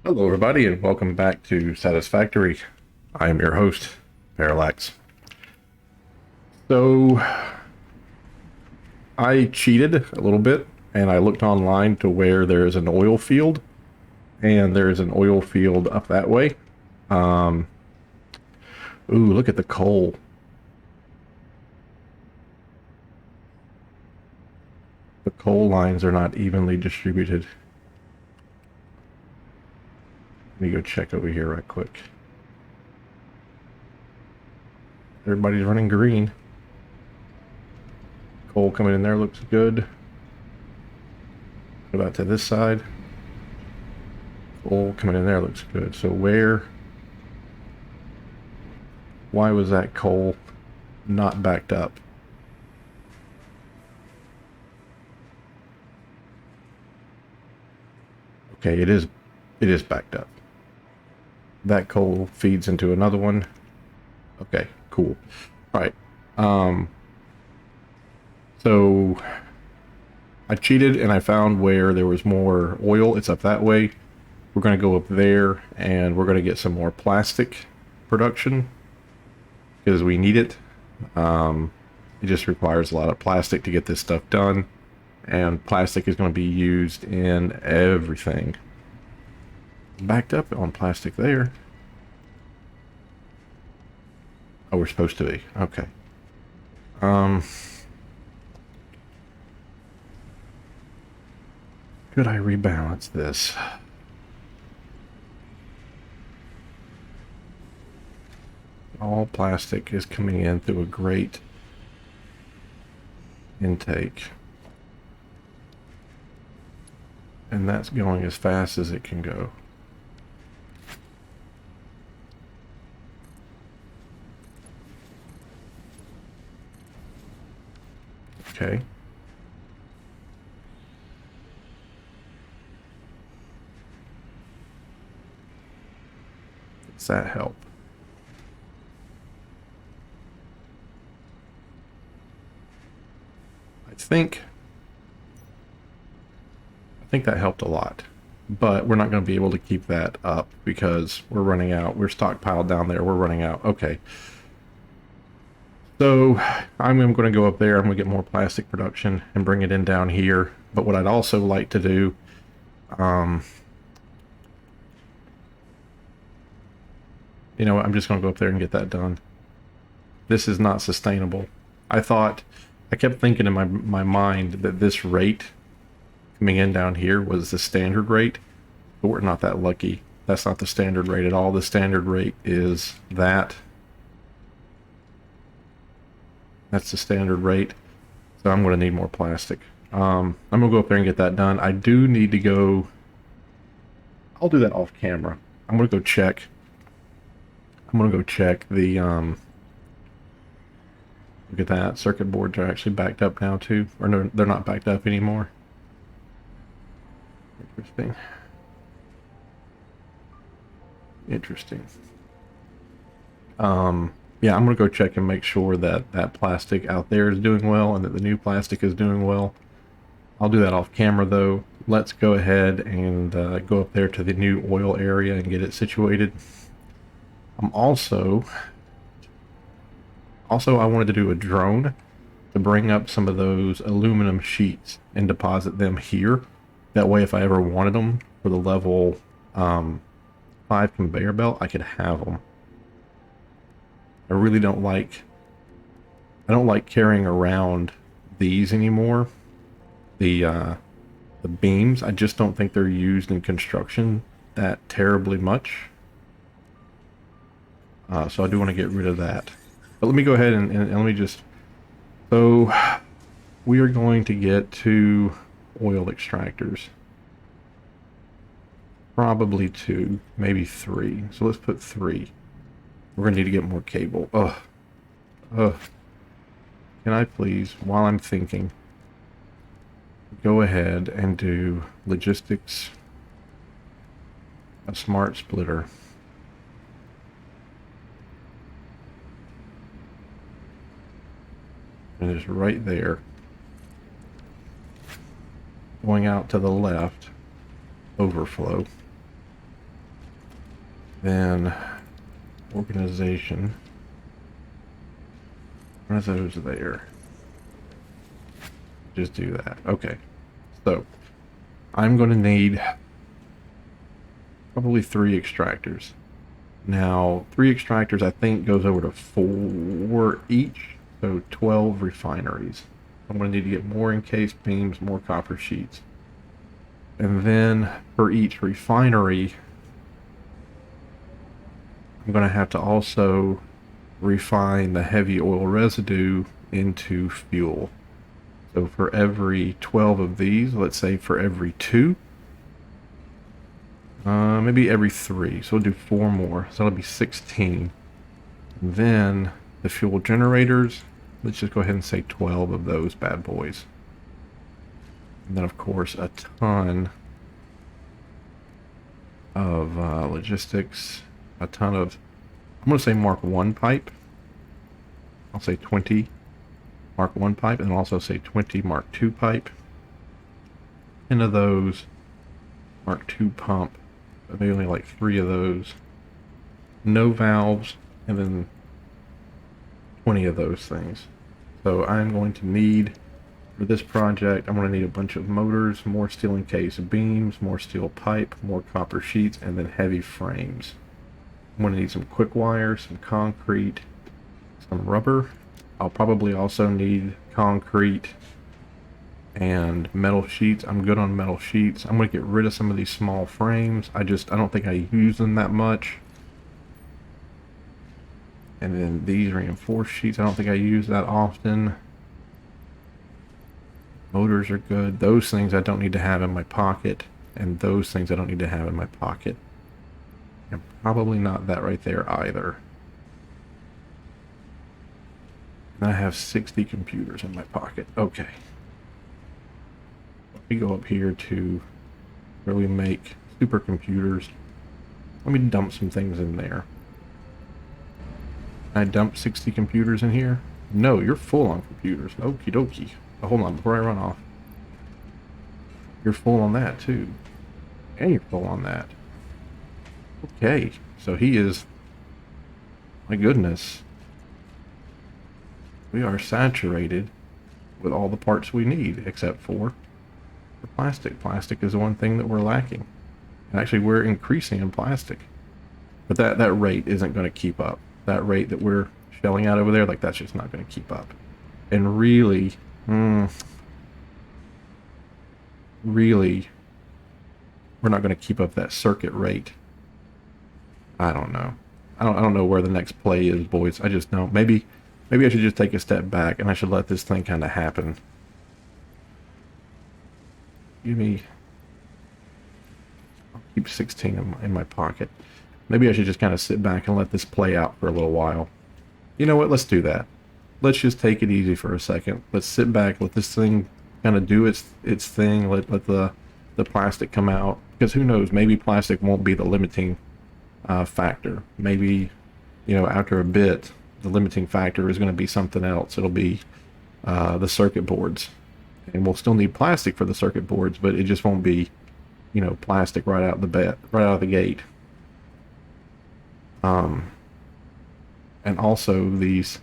Hello, everybody, and welcome back to Satisfactory. I am your host, Parallax. So, I cheated a little bit, and I looked online to where there is an oil field, and there is an oil field up that way. Um, ooh, look at the coal. The coal lines are not evenly distributed. Let me go check over here right quick. Everybody's running green. Coal coming in there looks good. Go back to this side. Coal coming in there looks good. So why was that coal not backed up? Okay, it is backed up. That coal feeds into another one. Okay, cool. All right. So I cheated and I found where there was more oil. It's up that way. We're going to go up there and we're going to get some more plastic production because we need it. It just requires a lot of plastic to get this stuff done, and plastic is going to be used in everything. Backed up on plastic there. Oh, we're supposed to be. Okay. Could I rebalance this? All plastic is coming in through a grate intake. And that's going as fast as it can go. Okay. Does that help? I think that helped a lot, but we're not going to be able to keep that up because we're running out. We're stockpiled down there. We're running out. Okay. So I'm going to go up there. I'm going to get more plastic production and bring it in down here. But what I'd also like to do, I'm just going to go up there and get that done. This is not sustainable. I kept thinking in my mind that this rate coming in down here was the standard rate, but we're not that lucky. That's not the standard rate at all. The standard rate is that. That's the standard rate. So I'm going to need more plastic. I'm going to go up there and get that done. I do need to go. I'll do that off camera. I'm going to go check. I'm going to go check the. Look at that. Circuit boards are actually backed up now too. Or no, they're not backed up anymore. Interesting. Interesting. Yeah, I'm gonna go check and make sure that that plastic out there is doing well and that the new plastic is doing well. I'll do that off camera though. Let's go ahead and go up there to the new oil area and get it situated. I'm also I wanted to do a drone to bring up some of those aluminum sheets and deposit them here. That way, if I ever wanted them for the level 5 conveyor belt, I could have them. I really don't like carrying around these anymore. The beams, I just don't think they're used in construction that terribly much. So I do want to get rid of that. But let me go ahead and let me just... So we are going to get 2 oil extractors. Probably 2, maybe 3. So let's put 3. We're gonna need to get more cable. Ugh. Ugh. Can I please, while I'm thinking, go ahead and do logistics, a smart splitter. And it's right there. Going out to the left, overflow. Then organization. One of those there. Just do that. Okay. So I'm going to need probably 3 extractors. Now, 3 extractors I think goes over to 4 each, so 12 refineries. I'm going to need to get more encased beams, more copper sheets. And then for each refinery, I'm going to have to also refine the heavy oil residue into fuel. So for every 12 of these, let's say for every 2, maybe every 3. So we'll do 4 more. So that'll be 16. And then the fuel generators, let's just go ahead and say 12 of those bad boys. And then of course a ton of logistics, a ton of, I'm going to say Mark 1 pipe. I'll say 20 Mark 1 pipe, and I'll also say 20 Mark 2 pipe. 10 of those Mark 2 pump, but maybe only like 3 of those. No valves, and then 20 of those things. So I'm going to need, for this project, I'm going to need a bunch of motors, more steel encased beams, more steel pipe, more copper sheets, and then heavy frames. I'm going to need some quick wire, some concrete, some rubber. I'll probably also need concrete and metal sheets. I'm good on metal sheets. I'm going to get rid of some of these small frames. I don't think I use them that much. And then these reinforced sheets, I don't think I use that often. Motors are good. Those things I don't need to have in my pocket. And those things I don't need to have in my pocket. And probably not that right there either. And I have 60 computers in my pocket. Okay. Let me go up here to where we make supercomputers. Let me dump some things in there. I dumped 60 computers in here? No, you're full on computers. Okie dokie. Oh, hold on, before I run off. You're full on that too. And you're full on that. Okay, so he is... My goodness. We are saturated with all the parts we need, except for plastic. Plastic is the one thing that we're lacking. And actually, we're increasing in plastic. But that rate isn't going to keep up. That rate that we're shelling out over there, like, that's just not going to keep up. And really, really, we're not going to keep up that circuit rate. I don't know. I don't know where the next play is, boys. I just don't. Maybe I should just take a step back and I should let this thing kind of happen. Give me... I'll keep 16 in my pocket. Maybe I should just kind of sit back and let this play out for a little while. You know what? Let's do that. Let's just take it easy for a second. Let's sit back, let this thing kind of do its thing, let the plastic come out. Because who knows, maybe plastic won't be the limiting factor. Maybe, you know, after a bit, the limiting factor is going to be something else. It'll be the circuit boards. And we'll still need plastic for the circuit boards, but it just won't be, you know, plastic right out the gate. And also these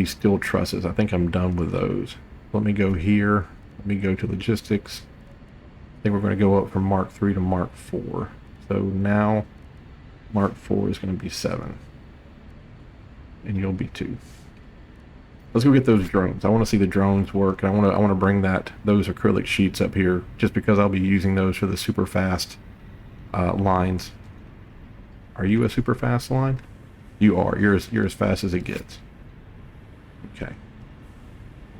steel trusses. I think I'm done with those. Let me go here. Let me go to logistics. I think we're going to go up from Mark 3 to Mark 4. So now Mark 4 is going to be 7. And you'll be 2. Let's go get those drones. I want to see the drones work. And I want to bring those acrylic sheets up here just because I'll be using those for the super fast lines. Are you a super fast line? You are. You're as fast as it gets. Okay.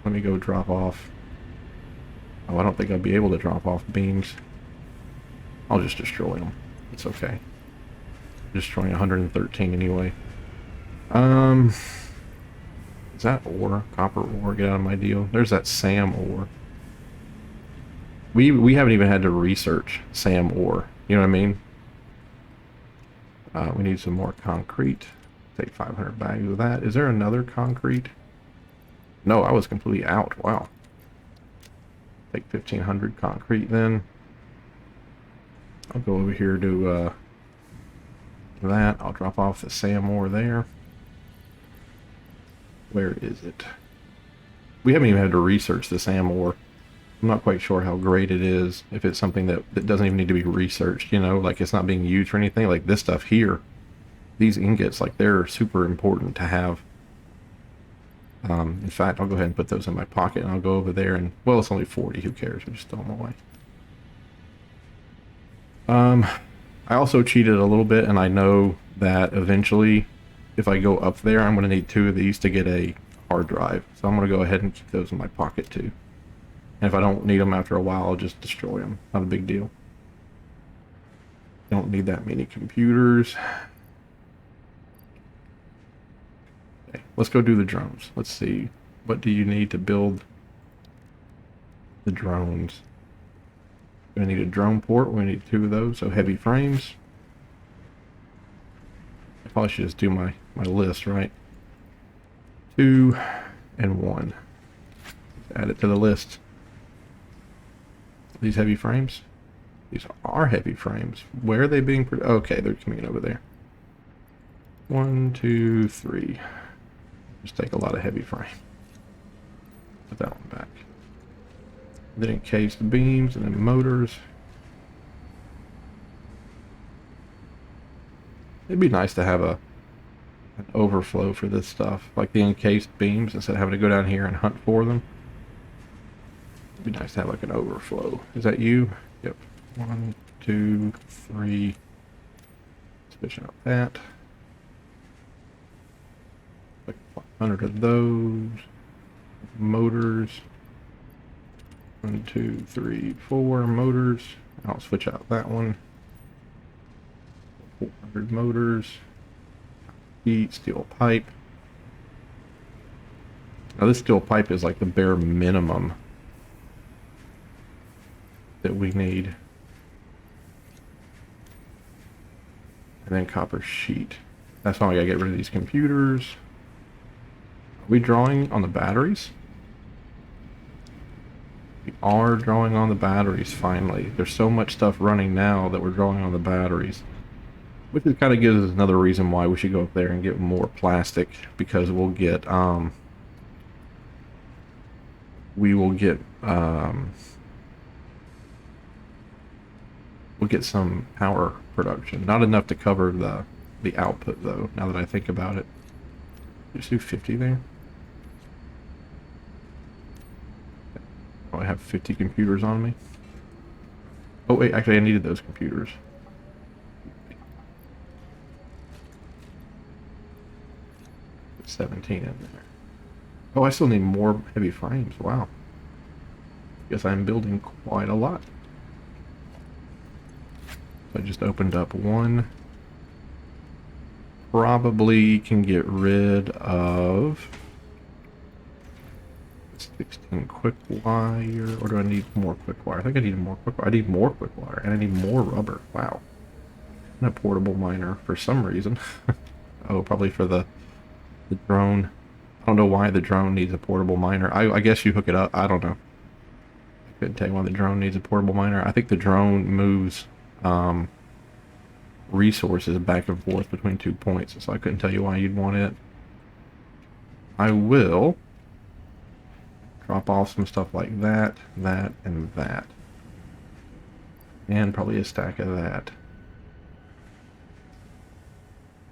Let me go drop off. Oh, I don't think I'll be able to drop off beams. I'll just destroy them. It's okay. Destroying 113 anyway. Is that ore? Copper ore? Get out of my deal. There's that SAM ore. We haven't even had to research SAM ore. You know what I mean? We need some more concrete. Take 500 bags of that. Is there another concrete? No, I was completely out. Wow. Take 1,500 concrete then. I'll go over here to that. I'll drop off the SAM ore there. Where is it? We haven't even had to research the SAM ore. I'm not quite sure how great it is, if it's something that doesn't even need to be researched, you know, like it's not being used for anything. Like this stuff here, these ingots, like they're super important to have. In fact, I'll go ahead and put those in my pocket and I'll go over there and, well, it's only 40, who cares, we just throw them away. I also cheated a little bit, and I know that eventually, if I go up there, I'm going to need 2 of these to get a hard drive. So I'm going to go ahead and keep those in my pocket too. And if I don't need them after a while, I'll just destroy them. Not a big deal. Don't need that many computers. Okay, let's go do the drones. Let's see. What do you need to build the drones? We're going to need a drone port. We're going to need 2 of those. So heavy frames. I probably should just do my list, right? 2 and 1. Let's add it to the list. These heavy frames? These are heavy frames. Where are they being produced? Okay, they're coming in over there. 1, 2, 3. Just take a lot of heavy frame. Put that one back. Then encased beams and then motors. It'd be nice to have an overflow for this stuff, like the encased beams, instead of having to go down here and hunt for them. It'd be nice to have like an overflow. Is that you? Yep. 1, 2, 3. Switch out that. Like 500 of those. Motors. 1, 2, 3, 4 motors. I'll switch out that one. 400 motors. Heat, steel pipe. Now this steel pipe is like the bare minimum that we need. And then copper sheet. That's why I gotta get rid of these computers. Are we drawing on the batteries? We are drawing on the batteries finally. There's so much stuff running now that we're drawing on the batteries. Which kind of gives us another reason why we should go up there and get more plastic, because we'll get we'll get some power production. Not enough to cover the output though, now that I think about it. Just do 50 there. Oh, I have 50 computers on me. Oh wait, actually I needed those computers. Put 17 in there. Oh, I still need more heavy frames. Wow. Guess I'm building quite a lot. So I just opened up one. Probably can get rid of 16 quick wire, or do I need more quick wire? I think I need more quick wire. I need more quick wire, and I need more rubber. Wow. And a portable miner for some reason. Oh, probably for the drone. I don't know why the drone needs a portable miner. I guess you hook it up. I don't know. I couldn't tell you why the drone needs a portable miner. I think the drone moves resources back and forth between 2 points, so I couldn't tell you why you'd want it. I will drop off some stuff like that, that, and that. And probably a stack of that.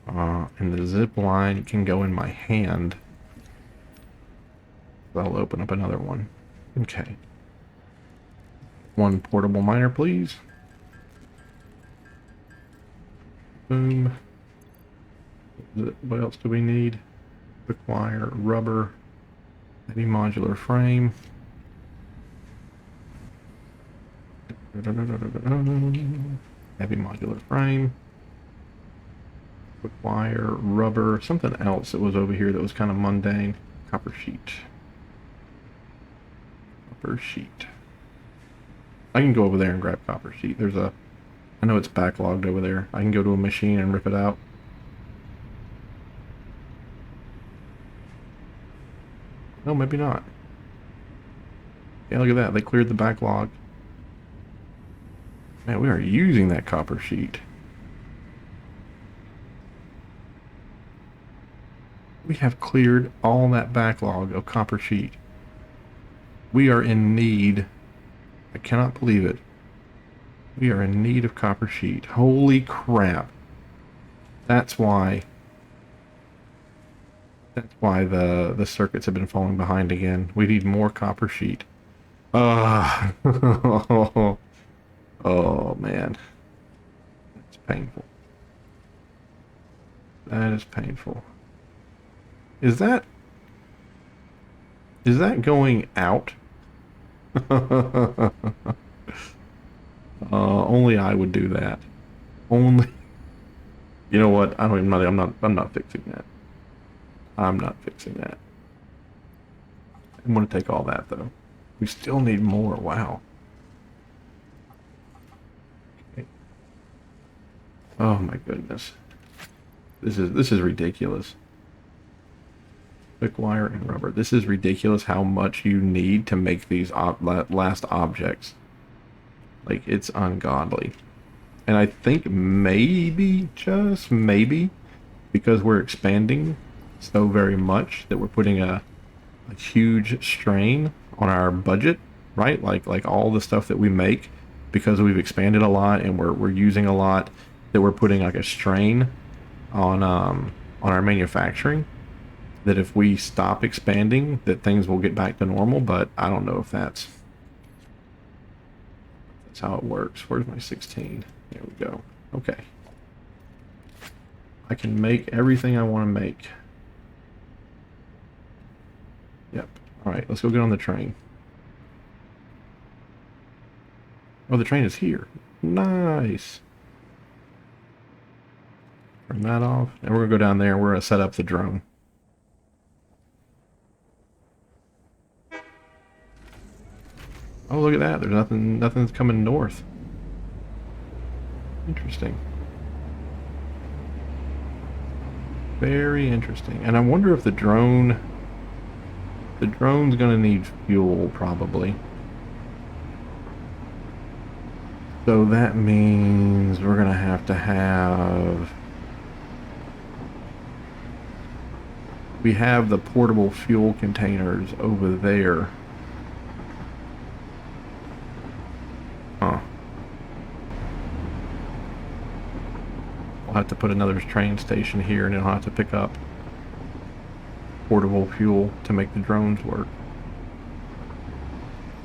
And the zip line can go in my hand. I'll open up another one. Okay. One portable miner, please. Boom. What else do we need? Quick wire, rubber, heavy modular frame. Heavy modular frame. Quick wire, rubber, something else that was over here that was kind of mundane. Copper sheet. Copper sheet. I can go over there and grab copper sheet. There's a, I know it's backlogged over there. I can go to a machine and rip it out. No, maybe not. Yeah, look at that. They cleared the backlog. Man, we are using that copper sheet. We have cleared all that backlog of copper sheet. We are in need. I cannot believe it. We are in need of copper sheet. Holy crap. That's why the circuits have been falling behind again. We need more copper sheet. Oh, oh man. That's painful. That is painful. Is that going out? Only I would do that. Only. You know what? I don't even. I'm not fixing that. I'm not fixing that. I'm gonna take all that though. We still need more. Wow. Okay. Oh my goodness. This is ridiculous. Quick wire and rubber. This is ridiculous how much you need to make these last objects. Like, it's ungodly. And I think maybe, just maybe, because we're expanding so very much that we're putting a huge strain on our budget, right? Like all the stuff that we make, because we've expanded a lot and we're using a lot, that we're putting like a strain on our manufacturing. That if we stop expanding, that things will get back to normal. But I don't know if that's how it works. Where's my 16? There we go. Okay. I can make everything I want to make. Yep. All right, let's go get on the train. Oh, the train is here. Nice. Turn that off. And we're going to go down there and we're going to set up the drone. Oh, look at that. There's nothing's coming north. Interesting. Very interesting. And I wonder if the drone's going to need fuel, probably. So that means we're going to have... We have the portable fuel containers over there. Huh. We'll have to put another train station here, and it'll have to pick up portable fuel to make the drones work.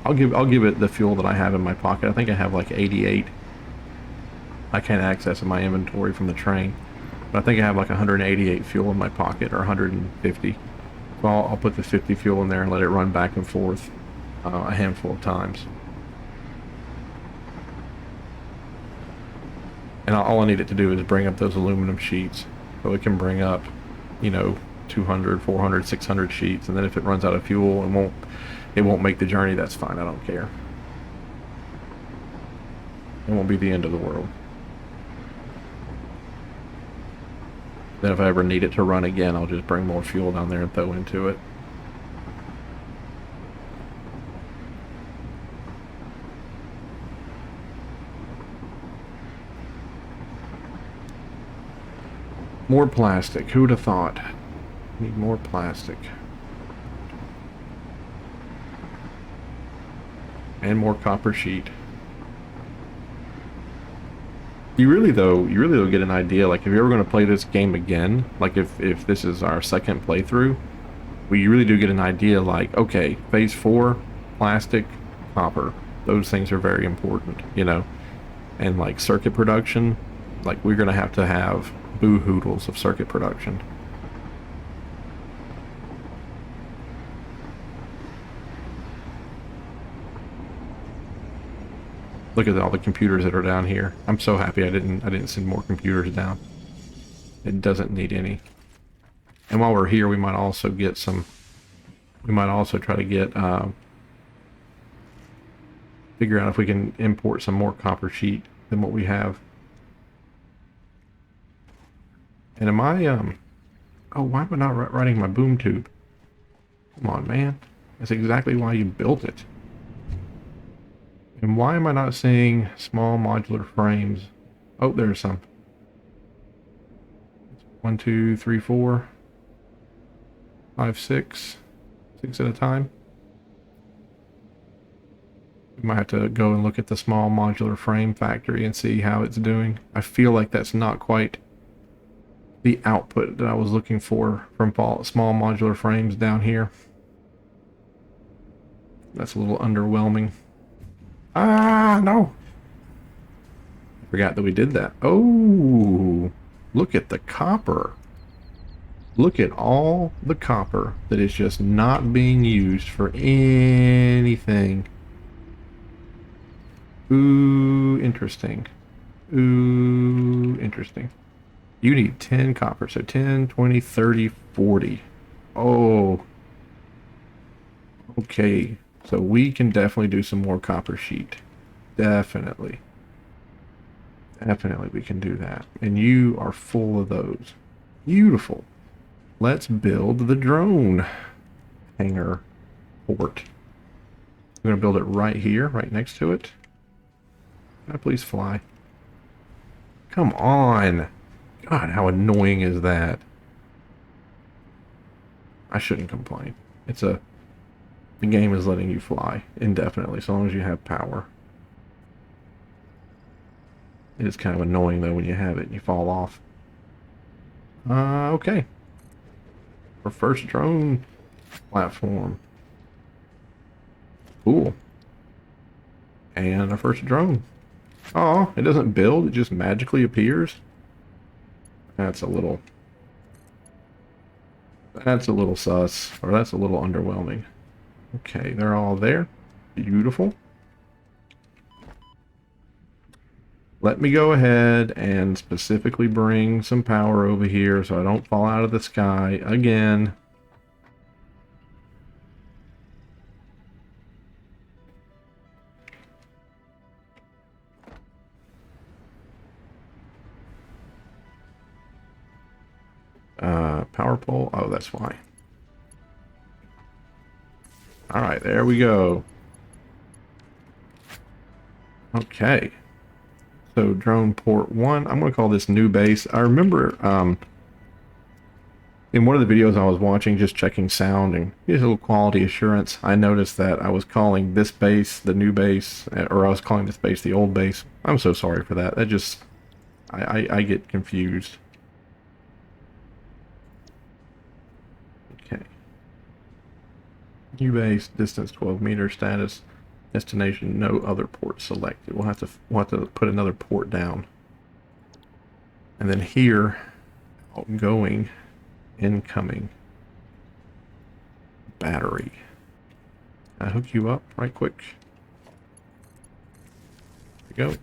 I'll give it the fuel that I have in my pocket. I think I have like 88. I can't access in my inventory from the train, but I think I have like 188 fuel in my pocket, or 150. So I'll put the 50 fuel in there and let it run back and forth a handful of times. And all I need it to do is bring up those aluminum sheets, so it can bring up, 200, 400, 600 sheets, and then if it runs out of fuel and it won't make the journey, that's fine. I don't care. It won't be the end of the world. Then if I ever need it to run again, I'll just bring more fuel down there and throw into it. More plastic. Who'd have thought? Need more plastic. And more copper sheet. You really though get an idea, like if you're ever going to play this game again, like if this is our second playthrough, we really do get an idea, like, okay, phase 4, plastic, copper, those things are very important, and like circuit production, like we're going to have boo-hoodles of circuit production. Look at all the computers that are down here. I'm so happy I didn't send more computers down. It doesn't need any. And while we're here, we might also get some. We might also try to get figure out if we can import some more copper sheet than what we have. And am I oh, why am I not writing my boom tube? Come on, man. That's exactly why you built it. And why am I not seeing small modular frames? Oh, there's some. 1, 2, 3, 4. 5, 6. 6 at a time. We might have to go and look at the small modular frame factory and see how it's doing. I feel like that's not quite the output that I was looking for from small modular frames down here. That's a little underwhelming. Ah, no! I forgot that we did that. Oh, look at the copper. Look at all the copper that is just not being used for anything. Ooh, interesting. Ooh, interesting. You need 10 copper, so 10, 20, 30, 40. Oh. Okay, so we can definitely do some more copper sheet. Definitely. Definitely we can do that. And you are full of those. Beautiful. Let's build the drone hangar port. I'm going to build it right here, right next to it. Can I please fly? Come on! God, how annoying is that? I shouldn't complain. The game is letting you fly indefinitely, so long as you have power. It is kind of annoying though when you have it and you fall off. Okay. Our first drone platform. Cool. And our first drone. Oh, it doesn't build, it just magically appears. That's a little sus, or that's a little underwhelming. Okay, they're all there. Beautiful. Let me go ahead and specifically bring some power over here so I don't fall out of the sky again. Power pole. Oh, that's why. All right, there we go. Okay. So drone port 1. I'm going to call this new base. I remember in one of the videos I was watching, just checking sound and just a little quality assurance, I noticed that I was calling this base the new base, or I was calling this base the old base. I'm so sorry for that. That just, I get confused. Okay. New base, distance 12 meters, status, destination, no other port selected. We'll have to put another port down. And then here, outgoing, incoming, battery. Can I hook you up right quick? There we go.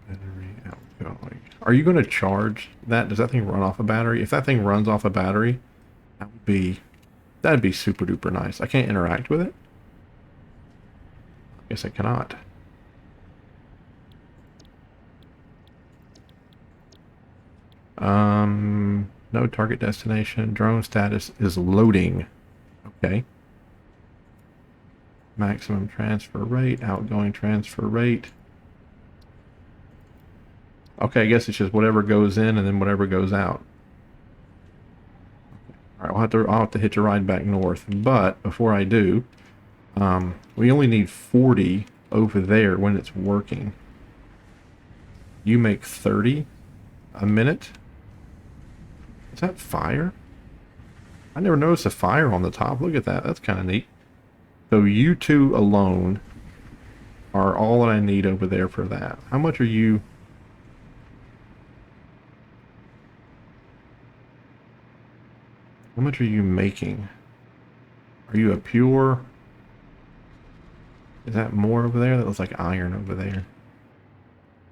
Battery outgoing. Are you going to charge that? Does that thing run off a battery? If that thing runs off a battery, that'd be super duper nice. I can't interact with it. I guess I cannot. No target destination. Drone status is loading. Okay. Maximum transfer rate, outgoing transfer rate. Okay, I guess it's just whatever goes in and then whatever goes out. All right, I'll have to hitch a ride back north. But before I do, we only need 40 over there when it's working. You make 30 a minute. Is that fire? I never noticed a fire on the top. Look at that. That's kind of neat. So you two alone are all that I need over there for that. How much are you? How much are you making? Are you a pure? Is that more over there? That looks like iron over there.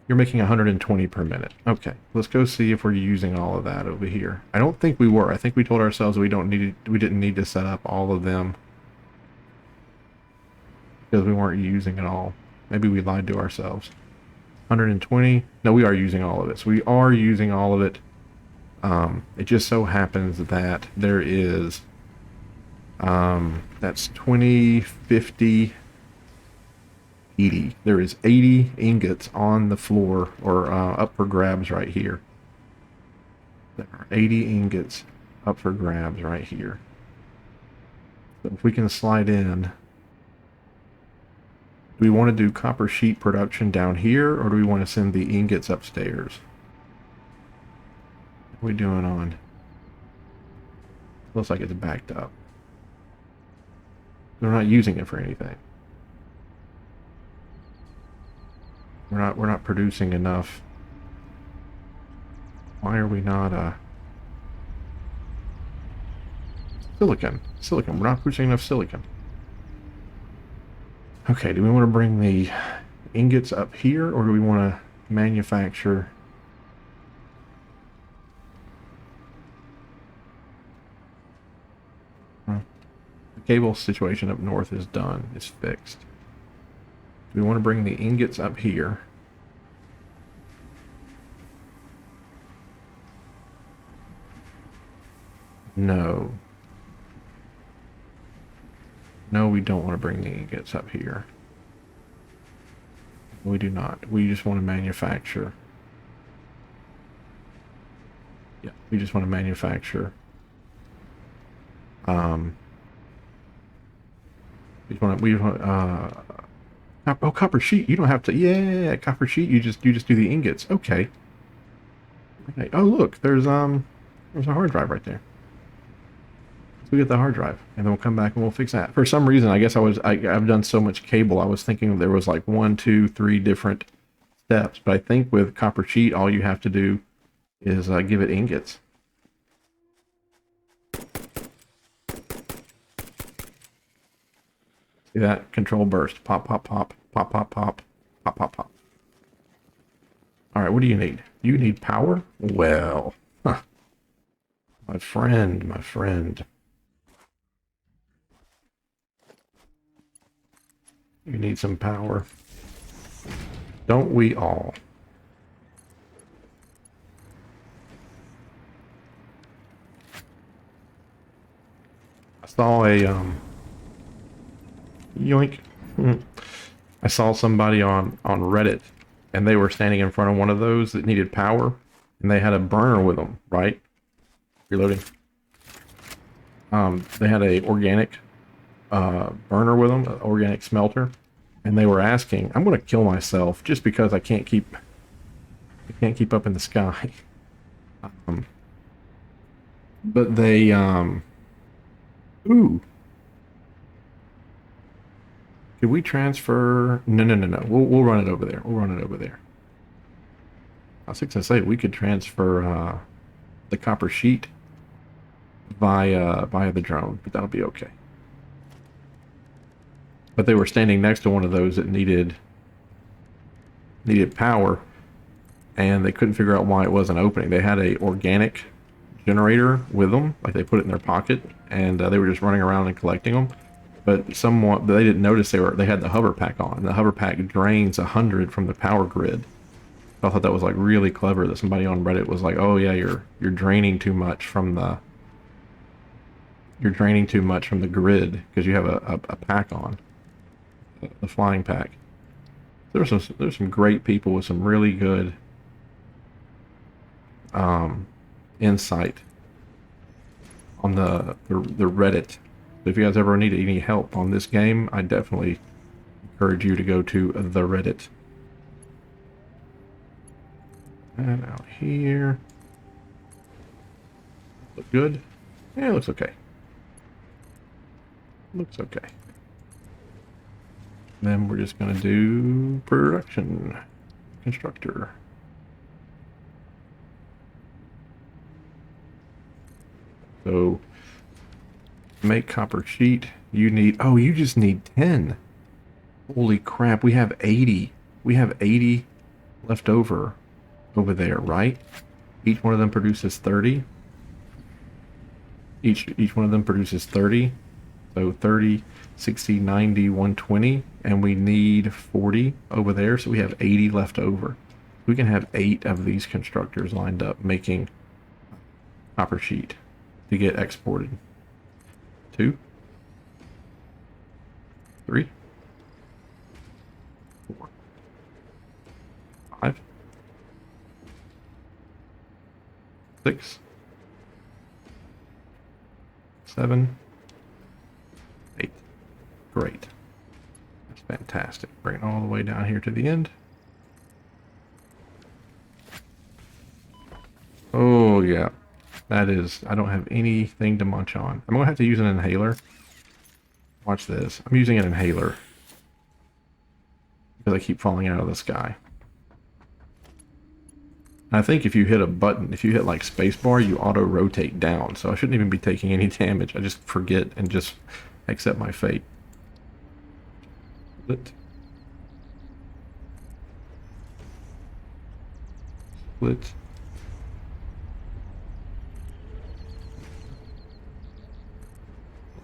You're making 120 per minute. Okay, let's go see if we're using all of that over here. I don't think we were. I think we told ourselves we didn't need to set up all of them because we weren't using it all. Maybe we lied to ourselves. 120. No, we are using all of it. So we are using all of it. It just so happens that there is that's 20, 50, 80. There is 80 ingots on the floor, or up for grabs right here. There are 80 ingots up for grabs right here. So if we can slide in, do we want to do copper sheet production down here, or do we want to send the ingots upstairs? What are we doing on? Looks like it's backed up. They're not using it for anything. We're not producing enough. Why are we not silicon? Silicon. We're not producing enough silicon. Okay, do we want to bring the ingots up here, or do we want to manufacture? The cable situation up north is done. It's fixed. Do we want to bring the ingots up here? No. No, we don't want to bring the ingots up here. We do not. We just want to manufacture. Yeah, we just want to manufacture. We want oh, copper sheet. You don't have to. Yeah, copper sheet. You just do the ingots. Okay. Okay. Oh, look, there's a hard drive right there. So we get the hard drive, and then we'll come back and we'll fix that. For some reason, I guess I've done so much cable, I was thinking there was like 1, 2, 3 different steps. But I think with copper sheet, all you have to do is give it ingots. See that? Control burst. Pop, pop, pop, pop, pop, pop, pop, pop, pop. All right, what do you need? You need power? Well, huh. My friend. You need some power. Don't we all? I saw a, yoink. I saw somebody on Reddit, and they were standing in front of one of those that needed power, and they had a burner with them, right? Reloading. They had a organic burner with them, an organic smelter, and they were asking, I'm going to kill myself just because I can't keep up in the sky. But they ooh, could we transfer? No. We'll run it over there. We'll run it over there. I was going to say we could transfer the copper sheet via the drone, but that'll be okay. But they were standing next to one of those that needed power, and they couldn't figure out why it wasn't opening. They had a organic generator with them, like they put it in their pocket, and they were just running around and collecting them. But they didn't notice they had the hover pack on. The hover pack drains 100 from the power grid. I thought that was like really clever that somebody on Reddit was like, "Oh yeah, you're draining too much from the grid because you have a pack on." The flying pack. There's some great people with some really good insight on the Reddit. If you guys ever need any help on this game, I definitely encourage you to go to the Reddit. And out here, look good. Yeah, it looks okay. Looks okay. Then we're just going to do production constructor. So make copper sheet. You just need 10. Holy crap, we have 80. We have 80 left over there, right? Each one of them produces 30. Each one of them produces 30. So 30, 60, 90, 120, and we need 40 over there, so we have 80 left over. We can have 8 of these constructors lined up making copper sheet to get exported. 2, 3, 4, 5, 6, 7, 8. Great. That's fantastic. Bring it all the way down here to the end. Oh, yeah. That is... I don't have anything to munch on. I'm going to have to use an inhaler. Watch this. I'm using an inhaler. Because I keep falling out of the sky. I think if you hit a button, if you hit like spacebar, you auto-rotate down. So I shouldn't even be taking any damage. I just forget and just accept my fate. Split. Split.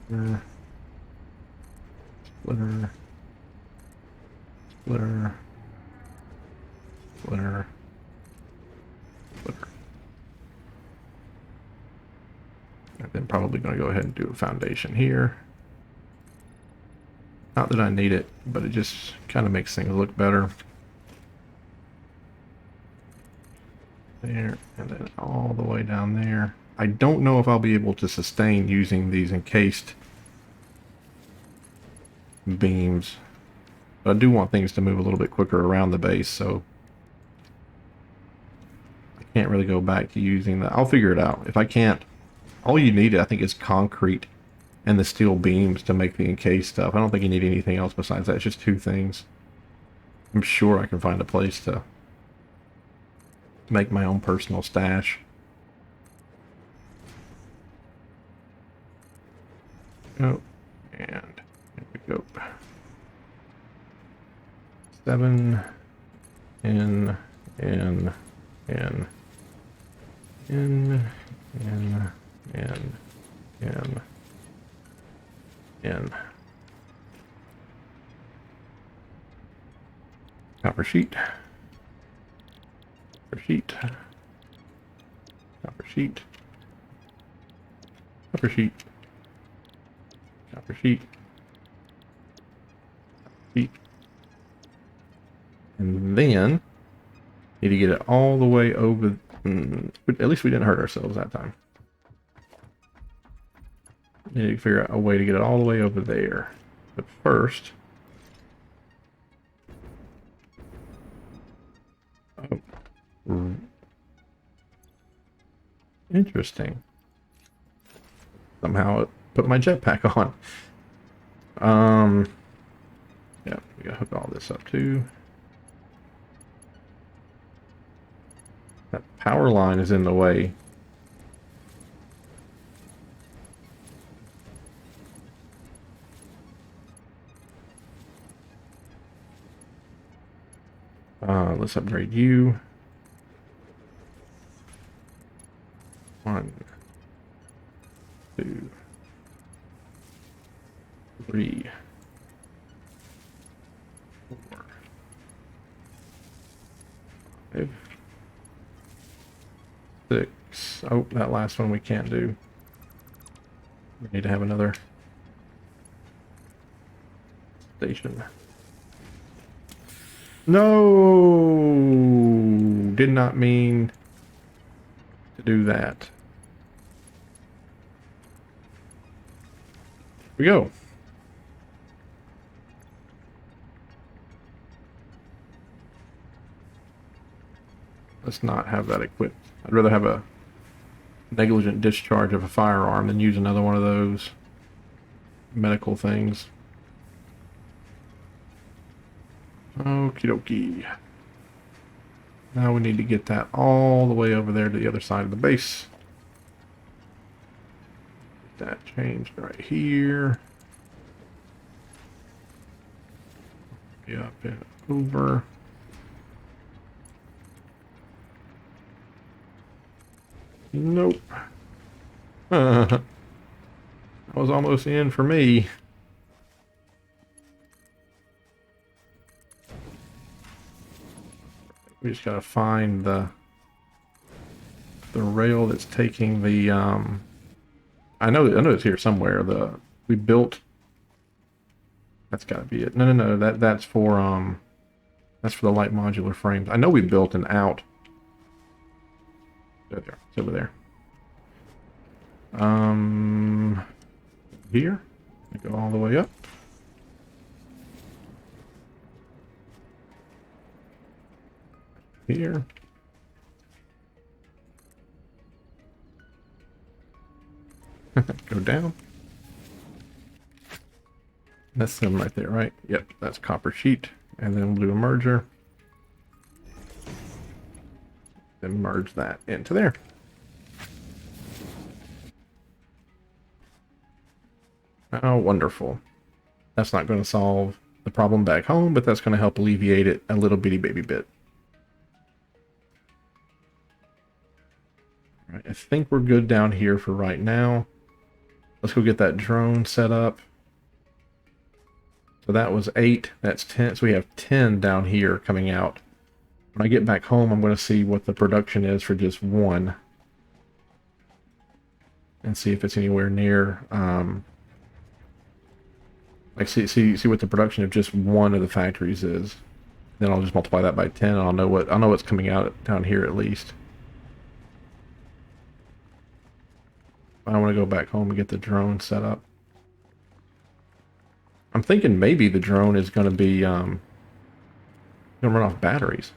Splitter. Splitter. Splitter. Splitter. Splitter. And then probably going to go ahead and do a foundation here. Not that I need it, but it just kind of makes things look better. There, and then all the way down there. I don't know if I'll be able to sustain using these encased beams, but I do want things to move a little bit quicker around the base, so I can't really go back to using that. I'll figure it out. If I can't, all you need, I think, is concrete and the steel beams to make the encased stuff. I don't think you need anything else besides that. It's just 2 things. I'm sure I can find a place to make my own personal stash. Oh, and here we go. 7 in, in, in, in, in, in, in, in. Copper sheet. Copper sheet. Copper sheet. Copper sheet. Copper sheet. Sheet. And then need to get it all the way over. At least we didn't hurt ourselves that time. Need to figure out a way to get it all the way over there. But first, oh, interesting. Somehow it put my jetpack on. Yeah, we gotta hook all this up too. That power line is in the way. Let's upgrade you. 1, 2, 3, 4, 5, 6. Oh, that last one we can't do. We need to have another station. No! Did not mean to do that. Here we go. Let's not have that equipped. I'd rather have a negligent discharge of a firearm than use another one of those medical things. Okie dokie. Now we need to get that all the way over there to the other side of the base. Get that changed right here. Up and over. Nope. That was almost in for me. We just gotta find the rail that's taking the I know it's here somewhere. We built. That's gotta be it. No. That's for the light modular frames. I know we built an out. There, it's over there. here. Go all the way up. Here. Go down. That's them right there, right? Yep, that's copper sheet. And then we'll do a merger. Then merge that into there. Oh, wonderful. That's not going to solve the problem back home, but that's going to help alleviate it a little bitty baby bit. All right, I think we're good down here for right now. Let's go get that drone set up. So that was 8, that's 10, so we have 10 down here coming out. When I get back home, I'm going to see what the production is for just one. And see if it's anywhere near, like see what the production of just one of the factories is. Then I'll just multiply that by 10 and I'll know what's coming out down here at least. I want to go back home and get the drone set up. I'm thinking maybe the drone is going to be going to run off batteries.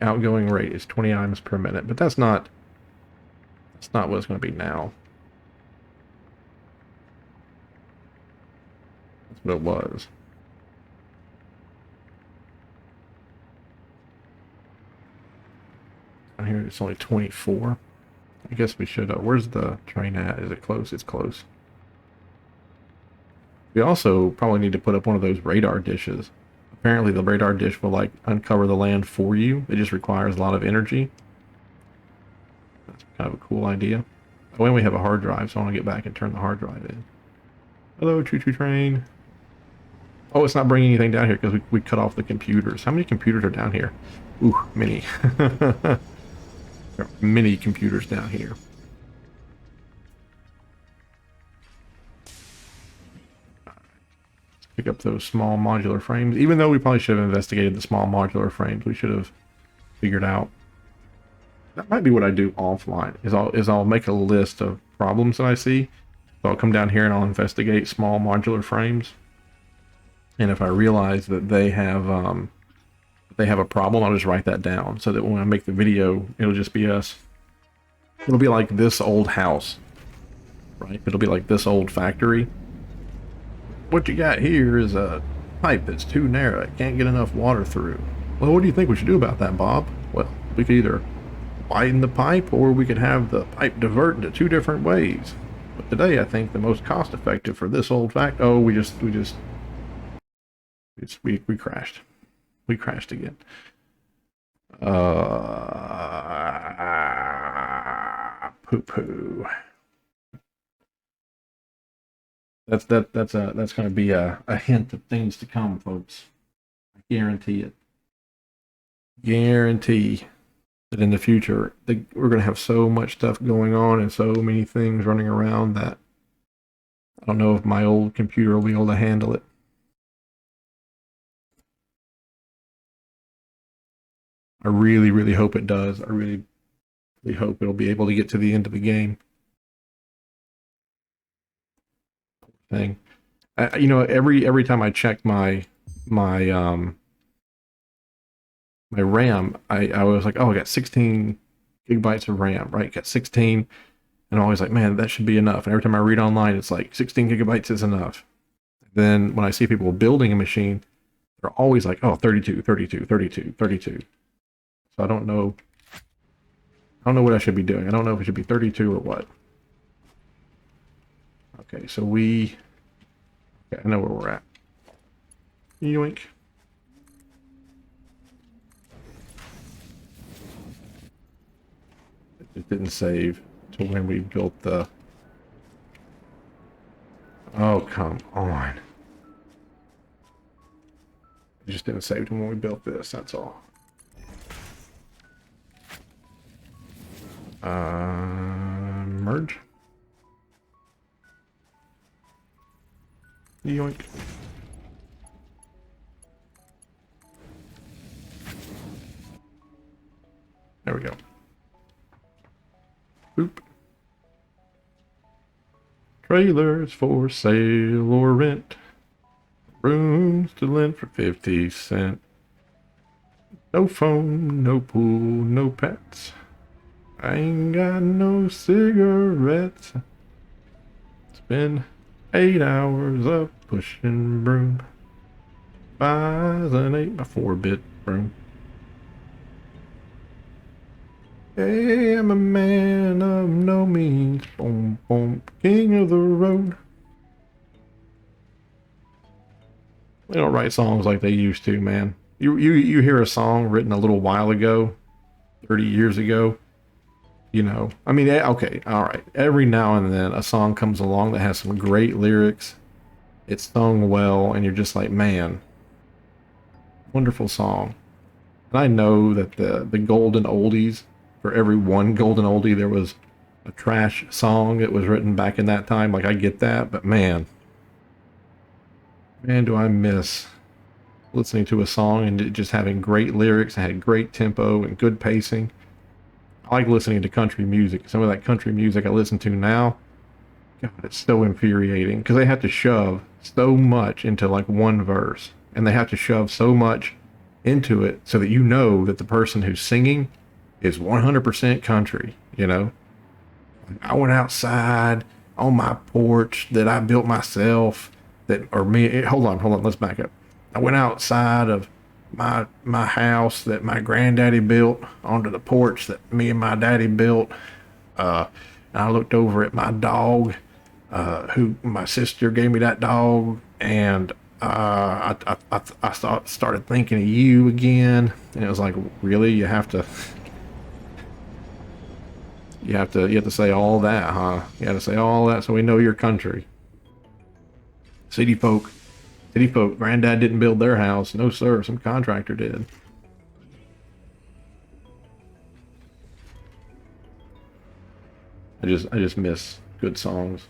Outgoing rate is 20 items per minute, but that's not what it's going to be now. That's what it was. Down here it's only 24. I guess we should, where's the train at? Is it close? It's close. We also probably need to put up one of those radar dishes. Apparently the radar dish will like uncover the land for you. It just requires a lot of energy. That's kind of a cool idea. Oh, and we have a hard drive, so I want to get back and turn the hard drive in. Hello, choo-choo train. Oh, it's not bringing anything down here because we cut off the computers. How many computers are down here? Ooh, many. There are many computers down here. Let's pick up those small modular frames. Even though we probably should have investigated the small modular frames, we should have figured out. That might be what I do offline. Is I'll make a list of problems that I see. So I'll come down here and I'll investigate small modular frames. And if I realize that they have a problem, I'll just write that down so that when I make the video, it'll just be us. It'll be like this old house, right? It'll be like this old factory. What you got here is a pipe that's too narrow. It can't get enough water through. Well, what do you think we should do about that, Bob? Well, we could either widen the pipe or we could have the pipe divert into 2 different ways. But today, I think the most cost-effective for this old oh, we crashed. We crashed again. Poo-poo. That's going to be a hint of things to come, folks. I guarantee it. Guarantee that in the future we're going to have so much stuff going on and so many things running around that I don't know if my old computer will be able to handle it. I really, really hope it does. I really, really hope it'll be able to get to the end of the game. Thing, you know, every time I check my RAM, I was like, oh, I got 16 gigabytes of RAM, right? Got 16, and I'm always like, man, that should be enough. And every time I read online, it's like 16 gigabytes is enough. Then when I see people building a machine, they're always like, oh, 32, 32, 32, 32. So I don't know what I should be doing. I don't know if it should be 32 or what. Okay, so I know where we're at. Yoink. It didn't save to when we built the... Oh, come on. It just didn't save to when we built this, that's all. Merge. Yoink. There we go. trailers for sale or rent. Rooms to lend for 50 cents. No phone, no pool, no pets. I ain't got no cigarettes. It's been 8 hours of pushing broom. Buys an 8x4-bit broom. Hey, I'm a man of no means. Boom, boom, king of the road. They don't write songs like they used to, man. You hear a song written a little while ago, 30 years ago, you know. I mean, okay, all right. Every now and then a song comes along that has some great lyrics. It's sung well, and you're just like, man, wonderful song. And I know that the golden oldies, for every one golden oldie, there was a trash song that was written back in that time. Like, I get that, but man, do I miss listening to a song and it just having great lyrics and had great tempo and good pacing. I like listening to country music. Some of that country music I listen to now, God, it's so infuriating because they have to shove so much into like one verse, and they have to shove so much into it so that you know that the person who's singing is 100% country, you know? I went outside on my porch that I built myself, hold on, let's back up. I went outside of my house that my granddaddy built onto the porch that me and my daddy built. And I looked over at my dog, who my sister gave me that dog, and I started thinking of you again, and it was like, really, you have to say all that, huh? You have to say all that so we know your country. City folk, granddad didn't build their house. No, sir, some contractor did. I just miss good songs.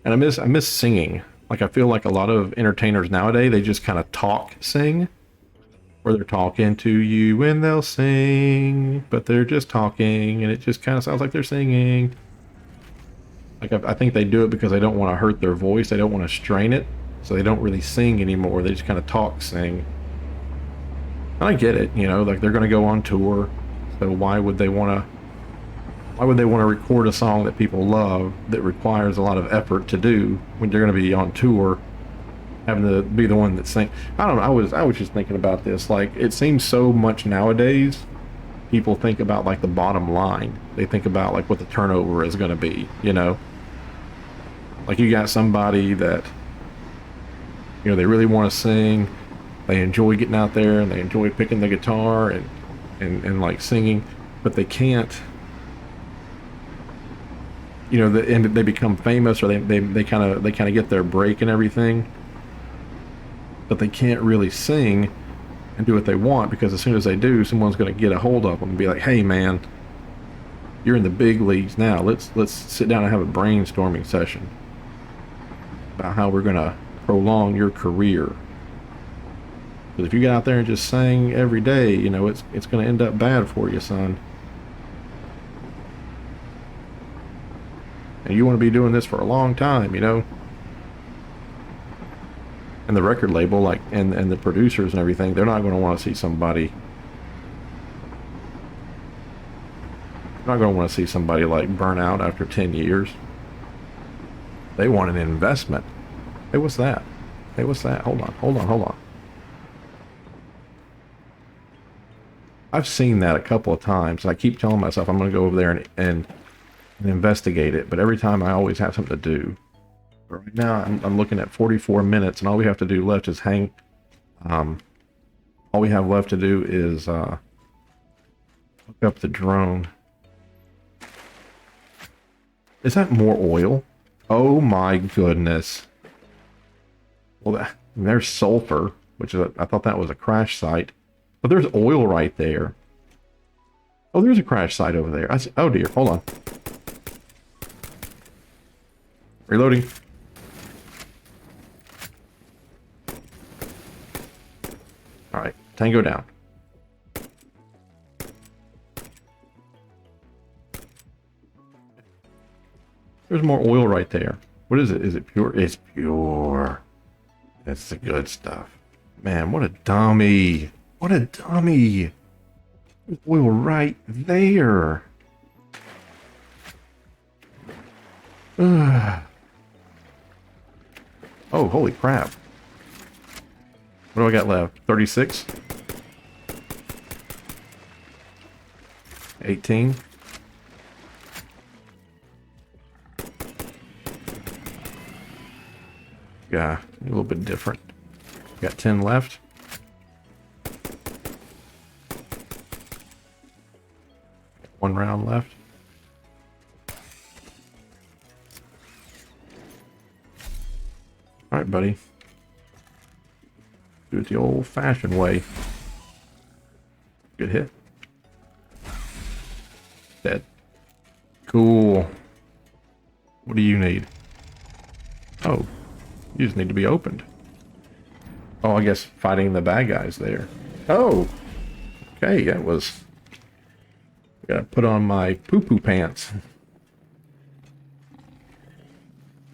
And I miss singing. Like, I feel like a lot of entertainers nowadays, they just kind of sing, where they're talking to you and they'll sing, but they're just talking and it just kind of sounds like they're singing. Like, I think they do it because they don't want to hurt their voice. They don't want to strain it. So they don't really sing anymore. They just kind of sing. And I get it, you know, like they're going to go on tour. So why would they want to record a song that people love that requires a lot of effort to do when they're going to be on tour, having to be the one that sing? I don't know. I was just thinking about this. Like, it seems so much nowadays, people think about like the bottom line. They think about like what the turnover is going to be, you know? Like, you got somebody that, you know, they really want to sing, they enjoy getting out there and they enjoy picking the guitar and like singing, but they can't, you know, and they become famous, or they kind of get their break and everything, but they can't really sing and do what they want, because as soon as they do, someone's going to get a hold of them and be like, hey man, you're in the big leagues now, let's sit down and have a brainstorming session about how we're going to prolong your career. Because if you get out there and just sing every day, you know, it's going to end up bad for you, son. And you want to be doing this for a long time, you know. And the record label, like, and the producers and everything, they're not going to want to see somebody. They're not going to want to see somebody like burn out after 10 years. They want an investment. Hey, what's that? Hey, what's that? Hold on. I've seen that a couple of times. I keep telling myself I'm going to go over there and investigate it, but every time I always have something to do. But right now I'm looking at 44 minutes, and all we have to do left is hang. All we have left to do is hook up the drone. Is that more oil? Oh my goodness. Well, there's sulfur, which is I thought that was a crash site. But there's oil right there. Oh, there's a crash site over there. Oh dear, hold on. Reloading. Alright, tango down. There's more oil right there. What is it? Is it pure? It's pure. That's the good stuff. Man, what a dummy. What a dummy. There's oil right there. Ugh. Oh, holy crap. What do I got left? 36? 18? Yeah, a little bit different. Got 10 left. One round left. All right, buddy. Do it the old-fashioned way. Good hit. Dead. Cool. What do you need? Oh, you just need to be opened. Oh, I guess fighting the bad guys there. Oh, okay, that was... Gotta put on my poo-poo pants.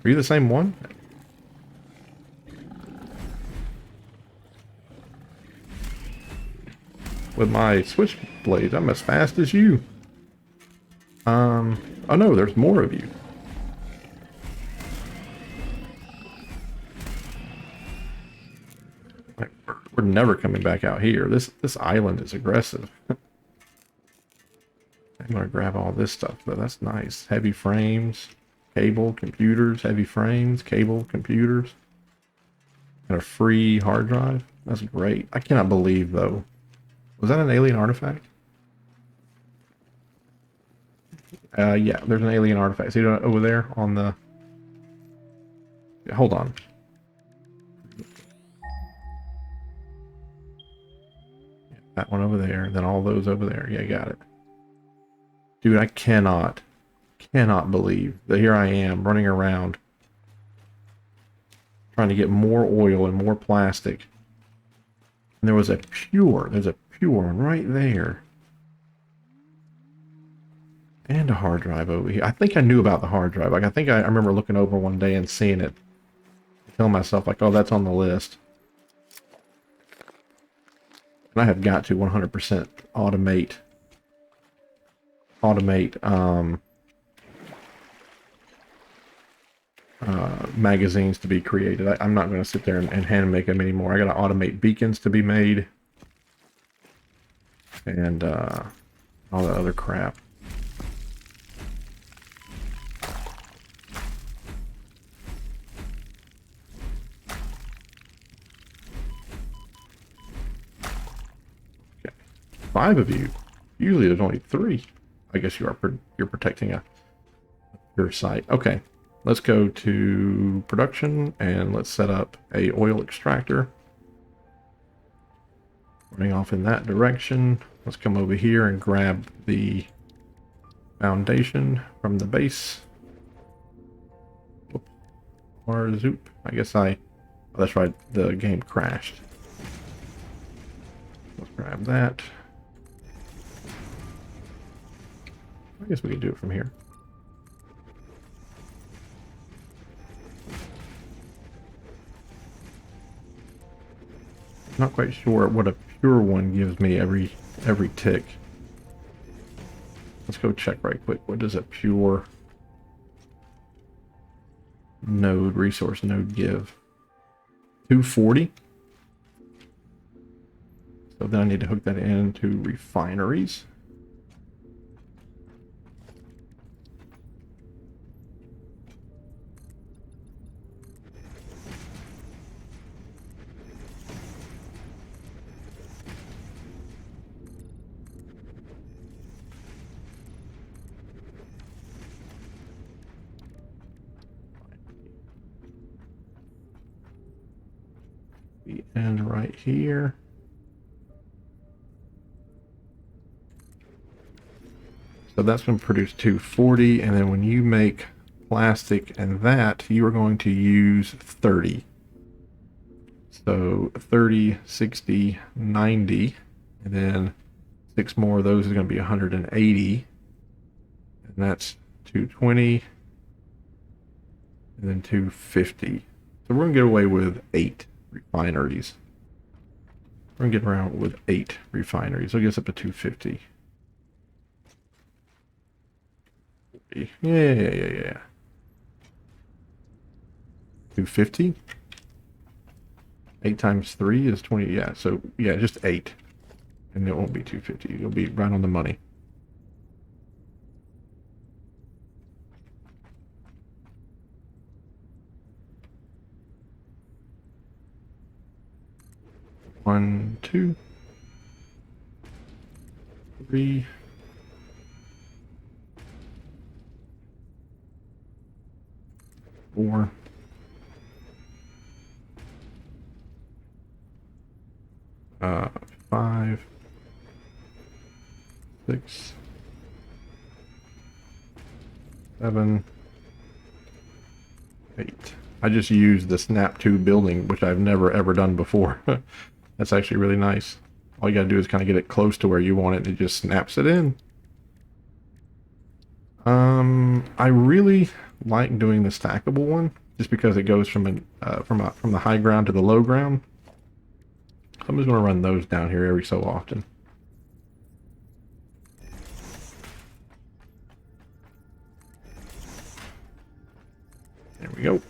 Are you the same one? With my switchblades, I'm as fast as you. Oh no, there's more of you. We're never coming back out here. This island is aggressive. I'm gonna grab all this stuff though. That's nice. Heavy frames, cable, computers, heavy frames, cable, computers, and a free hard drive. That's great. I cannot believe though. Was that an alien artifact? Yeah, there's an alien artifact. See it over there on the... Yeah, hold on. Yeah, that one over there, then all those over there. Yeah, got it. Dude, I cannot believe that here I am running around trying to get more oil and more plastic. And there's a pure one right there. And a hard drive over here. I think I knew about the hard drive. Like, I think I remember looking over one day and seeing it. Telling myself, like, oh, that's on the list. And I have got to 100% automate magazines to be created. I'm not going to sit there and hand make them anymore. I got to automate beacons to be made. And all that other crap. Okay. 5 of you. Usually there's only 3. I guess you're protecting a pure site. Okay, let's go to production and let's set up a oil extractor. Running off in that direction. Let's come over here and grab the foundation from the base. Or zoop. I guess oh, that's right, the game crashed. Let's grab that. I guess we can do it from here. Not quite sure what a pure one gives me every tick. Let's go check right quick. What does a pure resource node give? 240. So then I need to hook that into refineries. And right here. So that's going to produce 240, and then when you make plastic and that, you are going to use 30. So 30, 60, 90, and then 6 more of those is going to be 180. And that's 220. and then 250. So we're going to get away with 8 refineries. We're going to get around with 8 refineries. So it gets up to 250. Yeah. 250? 8 times 3 is 20. Yeah, so yeah, just 8. And it won't be 250. It'll be right on the money. One, 2, 3. 4. 5. 6. 7. 8. I just used the snap tube building, which I've never ever done before. That's actually really nice. All you gotta do is kind of get it close to where you want it, and it just snaps it in. I really like doing the stackable one, just because it goes from the high ground to the low ground. So I'm just gonna run those down here every so often. There we go.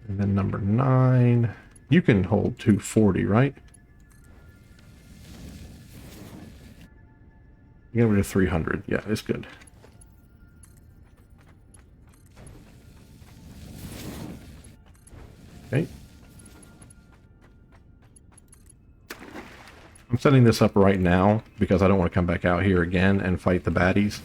And then number 9, you can hold 240, right? You get rid of 300. Yeah, it's good. Okay. I'm setting this up right now because I don't want to come back out here again and fight the baddies.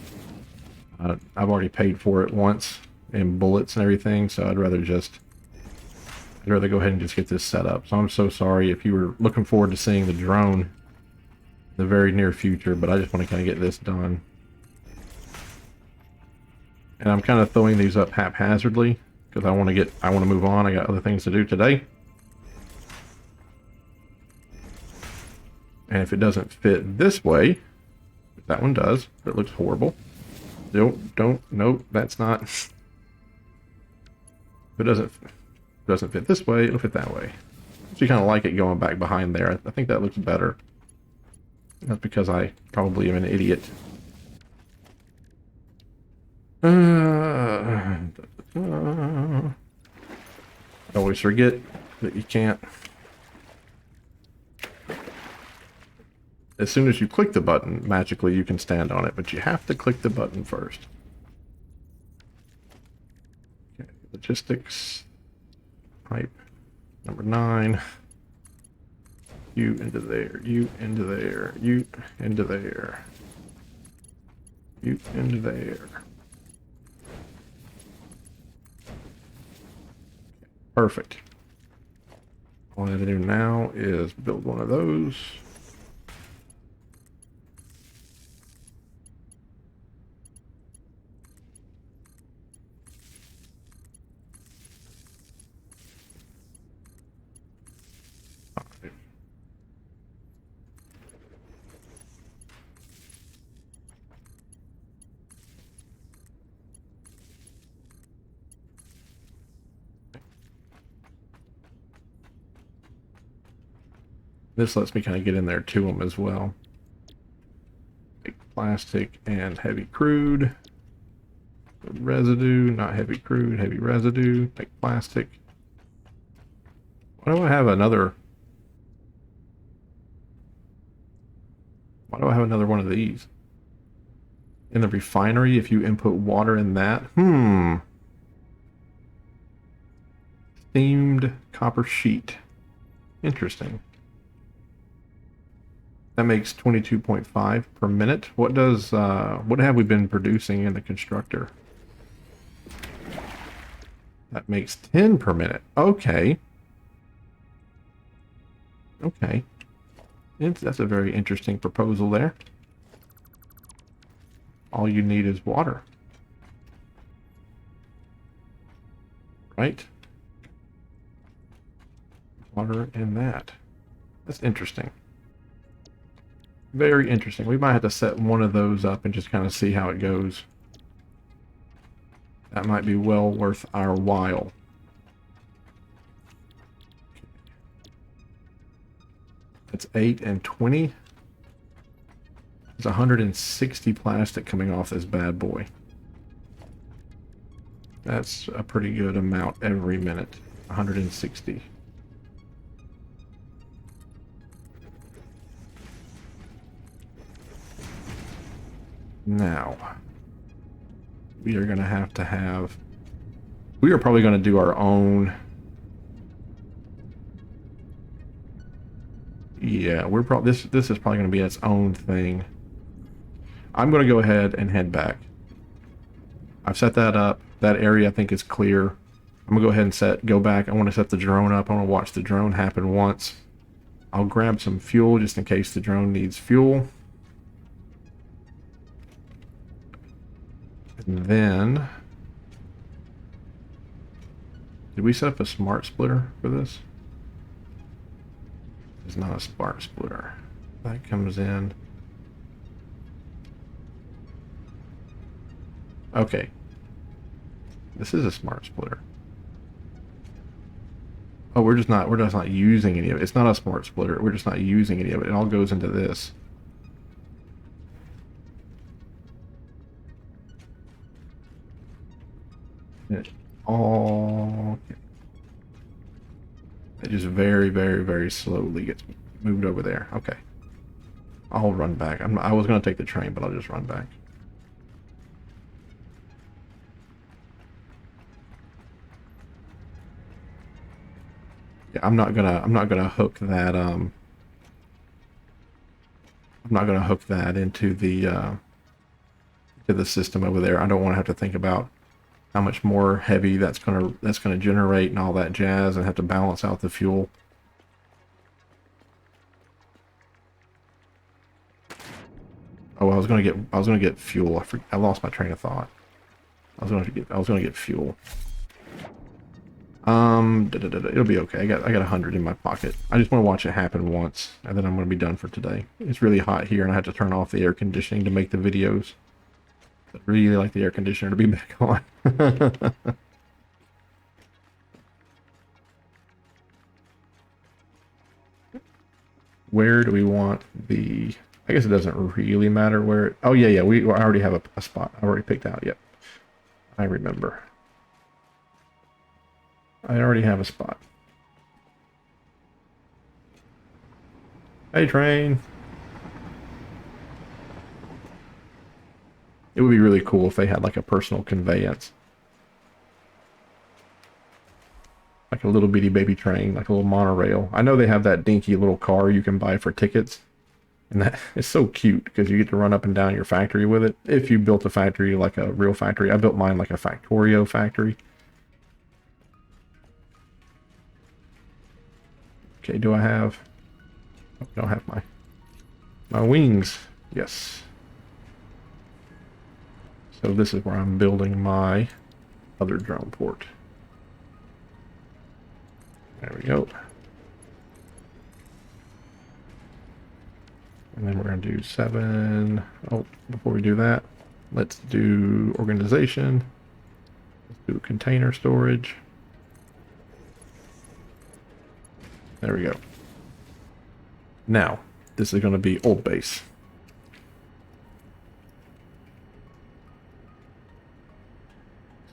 I've already paid for it once in bullets and everything, so I'd rather go ahead and just get this set up. So I'm so sorry if you were looking forward to seeing the drone in the very near future, but I just want to kind of get this done. And I'm kind of throwing these up haphazardly because I want to move on. I got other things to do today. And if it doesn't fit this way, that one does, it looks horrible. Nope, that's not. If it doesn't fit this way, it'll fit that way. So you kind of like it going back behind there. I think that looks better. That's because I probably am an idiot. I always forget that you can't. As soon as you click the button, magically you can stand on it, but you have to click the button first. Okay, logistics, pipe, number 9. You into there, you into there, you into there, you into there. Perfect. All I have to do now is build one of those. This lets me kind of get in there to them as well. Take plastic and heavy crude. Residue, not heavy crude, heavy residue. Take plastic. Why do I have another one of these? In the refinery, if you input water in that. Steamed copper sheet. Interesting. That makes 22.5 per minute. What have we been producing in the constructor? That makes 10 per minute. Okay. Okay. That's a very interesting proposal there. All you need is water. Right? Water in that. That's interesting. Very interesting. We might have to set one of those up and just kind of see how it goes. That might be well worth our while. That's 8 and 20. There's 160 plastic coming off this bad boy. That's a pretty good amount every minute. 160. Now, we are going to have... We are probably going to do our own... Yeah, we're probably... This is probably going to be its own thing. I'm going to go ahead and head back. I've set that up. That area I think is clear. I'm going to go ahead and go back. I want to set the drone up. I want to watch the drone happen once. I'll grab some fuel just in case the drone needs fuel. And then... Did we set up a smart splitter for this? It's not a smart splitter. That comes in. Okay. This is a smart splitter. Oh, we're just not using any of it. It's not a smart splitter. We're just not using any of it. It all goes into this. It all... It just very, very, very slowly gets moved over there. Okay. I'll run back. I was going to take the train, but I'll just run back. Yeah, I'm not gonna hook that into the system over there. I don't want to have to think about how much more heavy that's gonna generate and all that jazz, and have to balance out the fuel. Oh, I was gonna get fuel. I lost my train of thought. I was gonna get fuel. It'll be okay. I got 100 in my pocket. I just want to watch it happen once, and then I'm going to be done for today. It's really hot here, and I have to turn off the air conditioning to make the videos. I'd really like the air conditioner to be back on. Where do we want the... I guess it doesn't really matter where... Oh, yeah, I already have a spot. I already picked out. Yep. I remember. I already have a spot. Hey, train. It would be really cool if they had like a personal conveyance. Like a little bitty baby train, like a little monorail. I know they have that dinky little car you can buy for tickets. And that is so cute because you get to run up and down your factory with it. If you built a factory like a real factory. I built mine like a Factorio factory. Okay, do I have... Oh, I don't have my wings. Yes. So this is where I'm building my other drone port. There we go. And then we're going to do 7. Oh, before we do that, let's do organization. Let's do container storage. There we go. Now, this is going to be old base.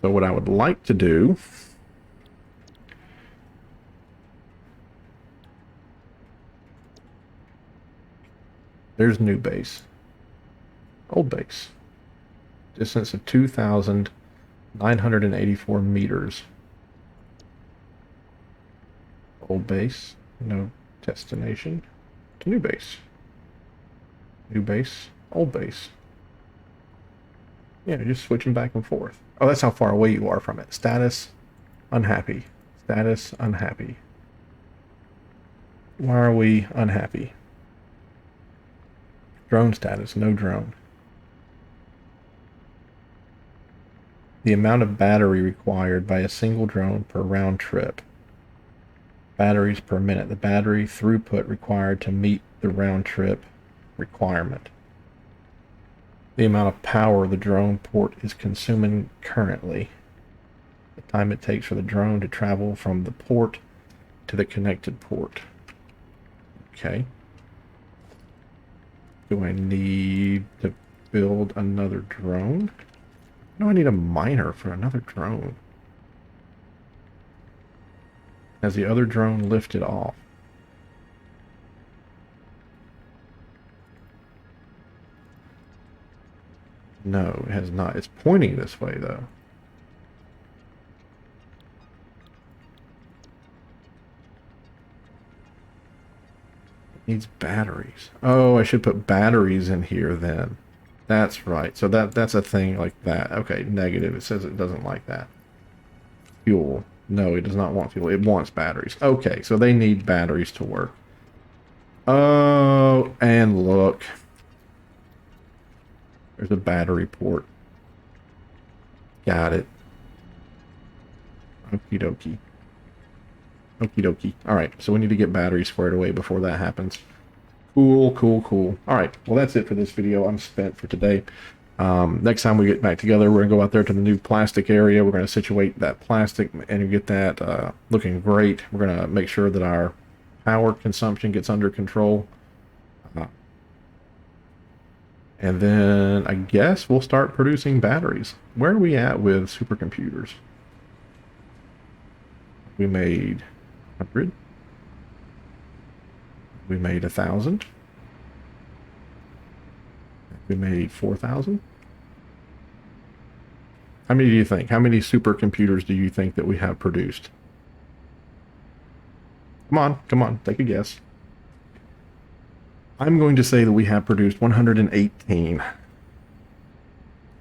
So what I would like to do... There's new base. Old base. Distance of 2,984 meters. Old base. No destination. To new base. New base. Old base. Yeah, just switching back and forth. Oh, that's how far away you are from it. Status, unhappy. Status, unhappy. Why are we unhappy? Drone status, no drone. The amount of battery required by a single drone per round trip. Batteries per minute. The battery throughput required to meet the round trip requirement. The amount of power the drone port is consuming currently. Time it takes for the drone to travel from the port to the connected port. Okay. Do I need to build another drone? No, I need a miner for another drone. Has the other drone lifted off? No, it has not. It's pointing this way, though. It needs batteries. Oh, I should put batteries in here then. That's right. So that's a thing like that. Okay, negative. It says it doesn't like that. Fuel. No, it does not want fuel. It wants batteries. Okay, so they need batteries to work. Oh, and look. There's a battery port. Got it. Okie dokie. Okie dokie. Alright, so we need to get batteries squared away before that happens. Cool, cool, cool. Alright, well that's it for this video. I'm spent for today. Next time we get back together, we're going to go out there to the new plastic area. We're going to situate that plastic and get that looking great. We're going to make sure that our power consumption gets under control. And then I guess we'll start producing batteries. Where are we at with supercomputers? We made 100. We made 1,000. We made 4,000. How many do you think? How many supercomputers do you think that we have produced? Come on, take a guess. I'm going to say that we have produced 118.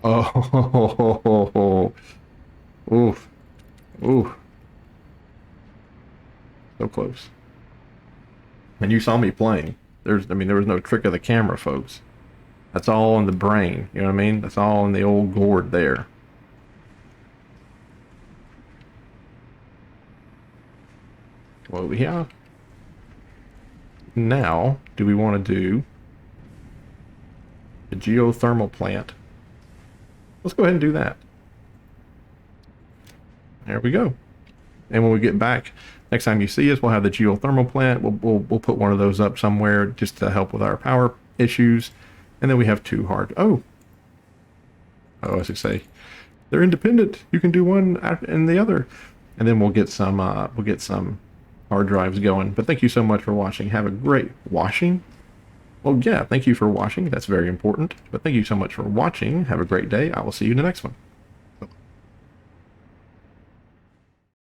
Oh, oof, oof. So close. And you saw me playing. There was no trick of the camera, folks. That's all in the brain. You know what I mean? That's all in the old gourd there. Well, yeah. Now, do we want to do the geothermal plant? Let's go ahead and do that. There we go. And when we get back, next time you see us, we'll have the geothermal plant. We'll put one of those up somewhere just to help with our power issues. And then we have two hard. Oh, I should say, they're independent. You can do one and the other, and then we'll get some hard drives going. But thank you so much for watching. Have a great watching. Well, yeah, thank you for watching. That's very important. But thank you so much for watching. Have a great day. I will see you in the next one.